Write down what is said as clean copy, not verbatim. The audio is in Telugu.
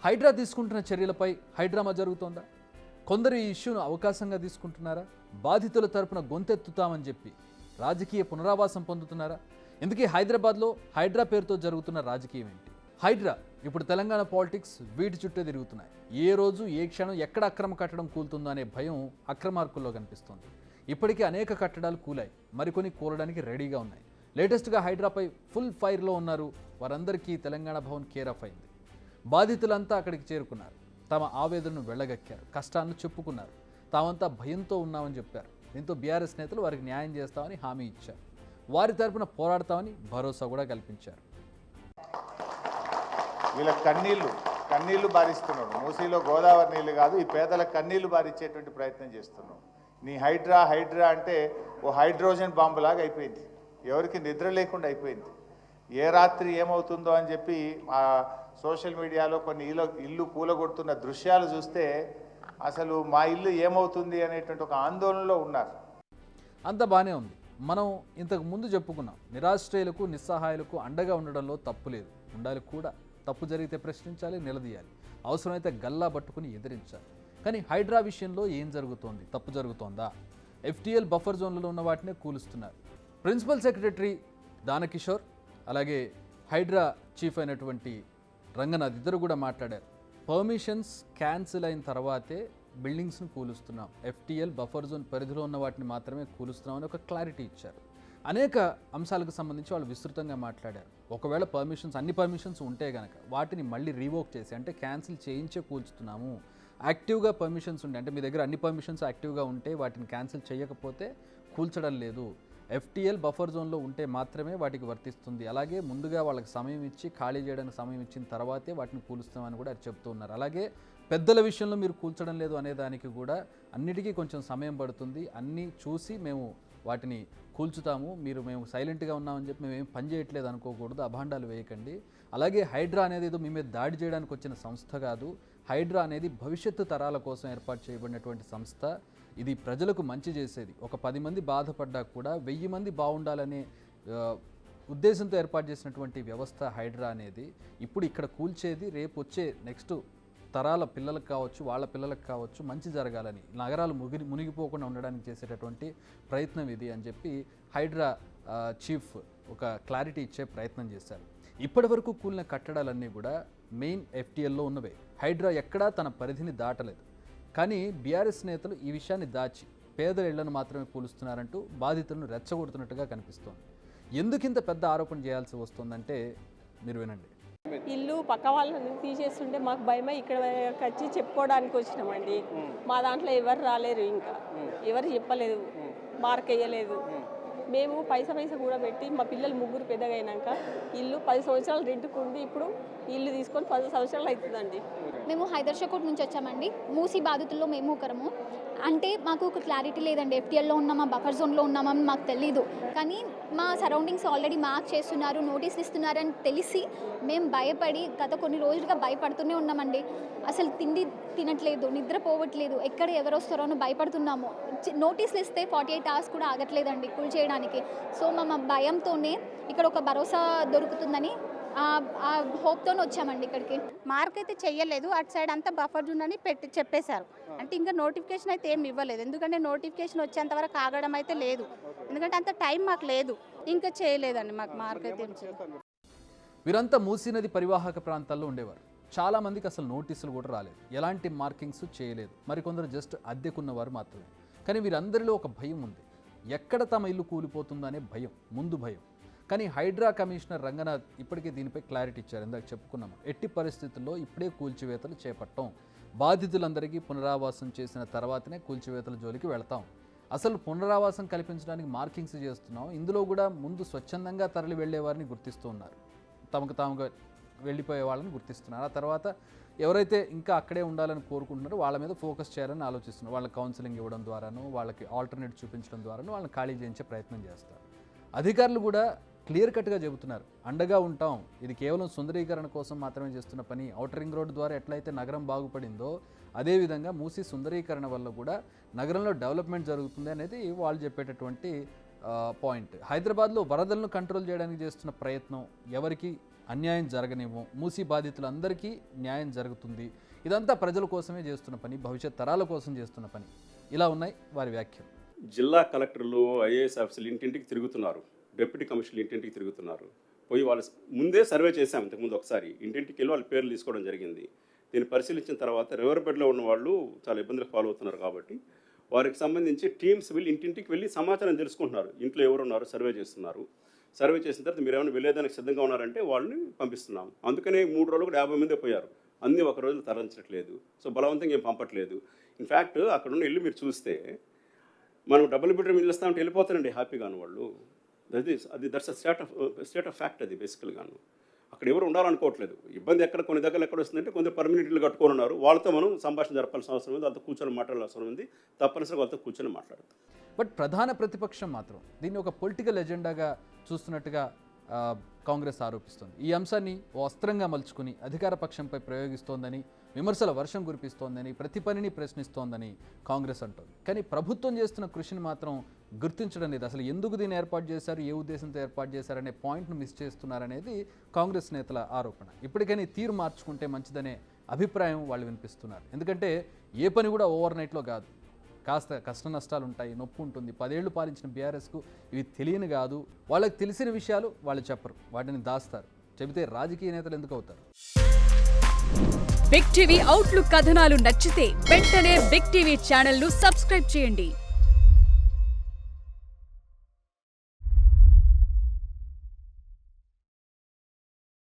హైడ్రా తీసుకుంటున్న చర్యలపై హైడ్రామా జరుగుతోందా? కొందరు ఈ ఇష్యూను అవకాశంగా తీసుకుంటున్నారా? బాధితుల తరపున గొంతెత్తుతామని చెప్పి రాజకీయ పునరావాసం పొందుతున్నారా? ఇందుకే హైదరాబాద్లో హైడ్రా పేరుతో జరుగుతున్న రాజకీయం ఏంటి? హైడ్రా ఇప్పుడు తెలంగాణ పాలిటిక్స్ వీటి చుట్టే తిరుగుతున్నాయి. ఏ రోజు ఏ క్షణం ఎక్కడ అక్రమ కట్టడం కూలుతుందో అనే భయం అక్రమార్కుల్లో కనిపిస్తోంది. ఇప్పటికే అనేక కట్టడాలు కూలాయి, మరికొన్ని కూలడానికి రెడీగా ఉన్నాయి. లేటెస్ట్గా హైడ్రాపై ఫుల్ ఫైర్లో ఉన్నారు. వారందరికీ తెలంగాణ భవన్ కేర్ ఆఫ్ అయింది. బాధితులంతా అక్కడికి చేరుకున్నారు. తమ ఆవేదనను వెళ్ళగక్కారు, కష్టాలను చెప్పుకున్నారు. తామంతా భయంతో ఉన్నామని చెప్పారు. దీంతో బీఆర్ఎస్ నేతలు వారికి న్యాయం చేస్తామని హామీ ఇచ్చారు. వారి తరపున పోరాడతామని భరోసా కూడా కల్పించారు. వీళ్ళ కన్నీళ్లు బారిస్తున్నాడు. మూసీలో గోదావరి నీళ్లు కాదు, ఈ పేదల కన్నీళ్లు బారిచ్చేటువంటి ప్రయత్నం చేస్తున్నాం. నీ హైడ్రా అంటే ఓ హైడ్రోజన్ బాంబులాగా అయిపోయింది. ఎవరికి నిద్ర లేకుండా అయిపోయింది. ఏ రాత్రి ఏమవుతుందో అని చెప్పి ఆ సోషల్ మీడియాలో కొన్ని ఇల్లు కూలగొడుతున్న దృశ్యాలు చూస్తే అసలు మా ఇల్లు ఏమవుతుంది అనేటువంటి ఒక ఆందోళనలో ఉన్నారు. అంత బాగానే ఉంది. మనం ఇంతకు ముందు చెప్పుకున్నాం, నిరాశ్రయులకు నిస్సహాయులకు అండగా ఉండడంలో తప్పు లేదు, ఉండాలి కూడా. తప్పు జరిగితే ప్రశ్నించాలి, నిలదీయాలి, అవసరమైతే గల్లా పట్టుకుని ఎదిరించాలి. కానీ హైడ్రా విషయంలో ఏం జరుగుతోంది? తప్పు జరుగుతోందా? ఎఫ్టీఎల్ బఫర్ జోన్లలో ఉన్న వాటినే కూలుస్తున్నారు. ప్రిన్సిపల్ సెక్రటరీ దానకిషోర్, అలాగే హైడ్రా చీఫ్ అయినటువంటి రంగనాథ్ ఇద్దరు కూడా మాట్లాడారు. పర్మిషన్స్ క్యాన్సిల్ అయిన తర్వాతే బిల్డింగ్స్ను కూలుస్తున్నాం, ఎఫ్టీఎల్ బఫర్ జోన్ పరిధిలో ఉన్న వాటిని మాత్రమే కూలుస్తున్నామని ఒక క్లారిటీ ఇచ్చారు. అనేక అంశాలకు సంబంధించి వాళ్ళు విస్తృతంగా మాట్లాడారు. ఒకవేళ అన్ని పర్మిషన్స్ ఉంటే కనుక వాటిని మళ్ళీ రీవోక్ చేసి, అంటే క్యాన్సిల్ చేయించే కూల్చుతున్నాము. యాక్టివ్గా పర్మిషన్స్ ఉంటే, అంటే మీ దగ్గర అన్ని పర్మిషన్స్ యాక్టివ్గా ఉంటే వాటిని క్యాన్సిల్ చేయకపోతే కూల్చడం లేదు. ఎఫ్టీఎల్ బఫర్ జోన్లో ఉంటే మాత్రమే వాటికి వర్తిస్తుంది. అలాగే ముందుగా వాళ్ళకి సమయం ఇచ్చి ఖాళీ చేయడానికి సమయం ఇచ్చిన తర్వాతే వాటిని కూలుస్తామని కూడా చెప్తూ ఉన్నారు. అలాగే పెద్దల విషయంలో మీరు కూల్చడం లేదు అనే దానికి కూడా అన్నిటికీ కొంచెం సమయం పడుతుంది. అన్నీ చూసి మేము వాటిని కూల్చుతాము. మేము సైలెంట్గా ఉన్నామని చెప్పి మేము ఏం పని చేయట్లేదు అనుకోకూడదు, అభాండాలు వేయకండి. అలాగే హైడ్రా అనేది ఏదో మీ మీద దాడి చేయడానికి వచ్చిన సంస్థ కాదు. హైడ్రా అనేది భవిష్యత్తు తరాల కోసం ఏర్పాటు చేయబడినటువంటి సంస్థ. ఇది ప్రజలకు మంచి చేసేది. ఒక 10 మంది బాధపడ్డా కూడా 1000 మంది బాగుండాలనే ఉద్దేశంతో ఏర్పాటు చేసినటువంటి వ్యవస్థ హైడ్రా అనేది. ఇప్పుడు ఇక్కడ కూల్చేది రేపు వచ్చే నెక్స్ట్ తరాల పిల్లలకు కావచ్చు, వాళ్ళ పిల్లలకు కావచ్చు మంచి జరగాలని, నగరాలు మునిగిపోకుండా ఉండడానికి చేసేటటువంటి ప్రయత్నం ఇది అని చెప్పి హైడ్రా చీఫ్ ఒక క్లారిటీ ఇచ్చే ప్రయత్నం చేశారు. ఇప్పటి వరకు కూలిన కట్టడాలన్నీ కూడా మెయిన్ ఎఫ్టీఎల్లో ఉన్నవే. హైడ్రా ఎక్కడా తన పరిధిని దాటలేదు. కానీ బీఆర్ఎస్ నేతలు ఈ విషయాన్ని దాచి పేదల ఇళ్లను మాత్రమే కూలుస్తున్నారంటూ బాధితులను రెచ్చగొడుతున్నట్టుగా కనిపిస్తోంది. ఎందుకింత పెద్ద ఆరోపణ చేయాల్సి వస్తుందంటే మీరు వినండి. ఇల్లు పక్క వాళ్ళని తీసేస్తుంటే మాకు భయమై ఇక్కడ వచ్చి చెప్పుకోవడానికి వచ్చినామండి. మా దాంట్లో ఎవరు రాలేరు, ఇంకా ఎవరు చెప్పలేదు, మార్క్ వేయలేదు. మేము పైసా కూడా పెట్టి మా పిల్లలు 3 పెద్దగా అయినాక ఇల్లు 10 సంవత్సరాలు రెంట్కుండి ఇప్పుడు ఇల్లు తీసుకొని 10 సంవత్సరాలు అవుతుందండి. మేము హైదర్షాకోట్ నుంచి వచ్చామండి. మూసీ బాధితుల్లో మేము ఒకరము. అంటే మాకు ఒక క్లారిటీ లేదండి, ఎఫ్టీఎల్లో ఉన్నామా బఫర్ జోన్లో ఉన్నామని మాకు తెలీదు. కానీ మా సరౌండింగ్స్ ఆల్రెడీ మార్క్ చేస్తున్నారు, నోటీసులు ఇస్తున్నారని తెలిసి మేము భయపడి గత కొన్ని రోజులుగా భయపడుతూనే ఉన్నామండి. అసలు తిండి తినట్లేదు, నిద్రపోవట్లేదు, ఎక్కడ ఎవరు వస్తారో అని భయపడుతున్నాము. నోటీసులు ఇస్తే 48 hours కూడా ఆగట్లేదండి కూల్ చేయడానికి. సో మా భయంతోనే ఇక్కడ ఒక భరోసా దొరుకుతుందని ఆ హోప్తోనే వచ్చామండి ఇక్కడికి. మార్క్ అయితే చెయ్యలేదు, అటు సైడ్ అంతా బఫర్ జోన్ అని చెప్పేశారు. అంటే ఇంకా నోటిఫికేషన్ అయితే ఏమి ఇవ్వలేదు. ఎందుకంటే నోటిఫికేషన్ వచ్చేంత వరకు ఆగడం అయితే లేదు. ఎందుకంటే అంత టైం మాకు లేదు, ఇంకా చేయలేదండి మాకు మార్క్ అయితే. వీరంతా మూసీ నది పరివాహక ప్రాంతాల్లో ఉండేవారు. చాలా మందికి అసలు నోటీసులు కూడా రాలేదు, ఎలాంటి మార్కింగ్స్ చేయలేదు. మరికొందరు జస్ట్ అద్దెకున్నవారు మాత్రమే. కానీ వీరందరిలో ఒక భయం ఉంది. ఎక్కడ తమ ఇల్లు కూలిపోతుందో అనే భయం, ముందు భయం. కానీ హైడ్రా కమిషనర్ రంగనాథ్ ఇప్పటికే దీనిపై క్లారిటీ ఇచ్చారు. ఇందాక చెప్పుకున్నాము, ఎట్టి పరిస్థితుల్లో ఇప్పుడే కూల్చివేతలు చేపట్టాం, బాధితులందరికీ పునరావాసం చేసిన తర్వాతనే కూల్చివేతల జోలికి వెళతాం. అసలు పునరావాసం కల్పించడానికి మార్కింగ్స్ చేస్తున్నాం. ఇందులో కూడా ముందు స్వచ్ఛందంగా తరలి వెళ్లే వారిని గుర్తిస్తూ ఉన్నారు, తమకు తాముగా వెళ్ళిపోయే వాళ్ళని గుర్తిస్తున్నారు. ఆ తర్వాత ఎవరైతే ఇంకా అక్కడే ఉండాలని కోరుకుంటున్నారో వాళ్ళ మీద ఫోకస్ చేయాలని ఆలోచిస్తున్నారు. వాళ్ళకి కౌన్సిలింగ్ ఇవ్వడం ద్వారాను, వాళ్ళకి ఆల్టర్నేట్ చూపించడం ద్వారాను వాళ్ళని ఖాళీ చేయించే ప్రయత్నం చేస్తారు. అధికారులు కూడా క్లియర్ కట్గా చెబుతున్నారు, అండగా ఉంటాం, ఇది కేవలం సుందరీకరణ కోసం మాత్రమే చేస్తున్న పని. ఔటర్ రింగ్ రోడ్డు ద్వారా ఎట్లయితే నగరం బాగుపడిందో అదేవిధంగా మూసీ సుందరీకరణ వల్ల కూడా నగరంలో డెవలప్మెంట్ జరుగుతుంది అనేది వాళ్ళు చెప్పేటటువంటి పాయింట్. హైదరాబాద్లో వరదలను కంట్రోల్ చేయడానికి చేస్తున్న ప్రయత్నం ఎవరికి అన్యాయం జరగనివ్వం, మూసీ బాధితులందరికీ న్యాయం జరుగుతుంది, ఇదంతా ప్రజల కోసమే చేస్తున్న పని, భవిష్యత్ తరాల కోసం చేస్తున్న పని. ఇలా ఉన్నాయి వారి వ్యాఖ్యలు. జిల్లా కలెక్టర్లు, ఐఏఎస్ ఆఫీసర్లు ఇంటింటికి తిరుగుతున్నారు, డిప్యూటీ కమిషనర్లు ఇంటింటికి తిరుగుతున్నారు. పోయి వాళ్ళు ముందే సర్వే చేశాం, ఇంతకుముందు ఒకసారి ఇంటింటికి వెళ్ళి వాళ్ళ పేర్లు తీసుకోవడం జరిగింది. దీన్ని పరిశీలించిన తర్వాత రివర్ బెడ్లో ఉన్న వాళ్ళు చాలా ఇబ్బందులు ఫాలో అవుతున్నారు కాబట్టి వారికి సంబంధించి టీమ్స్ వెళ్ళి ఇంటింటికి వెళ్ళి సమాచారం తెలుసుకుంటున్నారు. ఇంట్లో ఎవరు ఉన్నారు సర్వే చేస్తున్నారు. సర్వే చేసిన తర్వాత మీరు ఏమైనా వెళ్ళేదానికి సిద్ధంగా ఉన్నారంటే వాళ్ళని పంపిస్తున్నాం. అందుకనే 3 రోజులు కూడా 50 మందే పోయారు. అన్నీ ఒక రోజు తరలించట్లేదు. సో బలవంతంగా ఏం పంపట్లేదు. ఇన్ఫ్యాక్ట్ అక్కడ ఉన్న ఇల్లు మీరు చూస్తే మనం డబుల్ బెడ్రూమ్ ఇల్లు ఇస్తామంటే వెళ్ళిపోతారండి హ్యాపీగాను వాళ్ళు. That's state of fact. అది బేసికల్గాను అక్కడ ఎవరు ఉండాలనుకోవట్లేదు. ఇబ్బంది కొన్ని దగ్గర ఎక్కడ వస్తుందంటే కొంత పర్మనెంట్ ఇల్లు కట్టుకొని ఉన్నారు. వాళ్ళతో మనం సంభాషణ జరపాల్సిన అవసరం ఉంది, వాళ్ళతో కూర్చొని మాట్లాడాల్సిన అవసరం ఉంది. తప్పనిసరిగా వాళ్ళతో కూర్చొని మాట్లాడతాం. బట్ ప్రధాన ప్రతిపక్షం మాత్రం దీన్ని ఒక పొలిటికల్ ఎజెండాగా చూస్తున్నట్టుగా కాంగ్రెస్ ఆరోపిస్తోంది. ఈ అంశాన్ని ఓ అస్త్రంగా మలుచుకుని అధికార పక్షంపై ప్రయోగిస్తోందని, విమర్శల వర్షం కురిపిస్తోందని, ప్రతి పనిని ప్రశ్నిస్తోందని కాంగ్రెస్ అంటోంది. కానీ ప్రభుత్వం చేస్తున్న కృషిని మాత్రం గుర్తించడం లేదు. అసలు ఎందుకు దీన్ని ఏర్పాటు చేశారు, ఏ ఉద్దేశంతో ఏర్పాటు చేశారనే పాయింట్ను మిస్ చేస్తున్నారనేది కాంగ్రెస్ నేతల ఆరోపణ. ఇప్పటికైనా తీరు మార్చుకుంటే మంచిదనే అభిప్రాయం వాళ్ళు వినిపిస్తున్నారు. ఎందుకంటే ఏ పని కూడా ఓవర్ నైట్లో కాదు, కాస్త కష్ట నష్టాలు ఉంటాయి, నొప్పి ఉంటుంది. 10 ఏళ్లు పాలించిన బీఆర్ఎస్కు ఇవి తెలియని కాదు. వాళ్ళకి తెలిసిన విషయాలు వాళ్ళు చెప్పరు, వాటిని దాస్తారు. చెబితే రాజకీయ నేతలు ఎందుకు అవుతారు? బిగ్ టీవీ అవుట్లుక్ కథనాలు నచ్చితే వెంటనే బిగ్ టీవీ ఛానల్ ను సబ్స్క్రైబ్ చేయండి.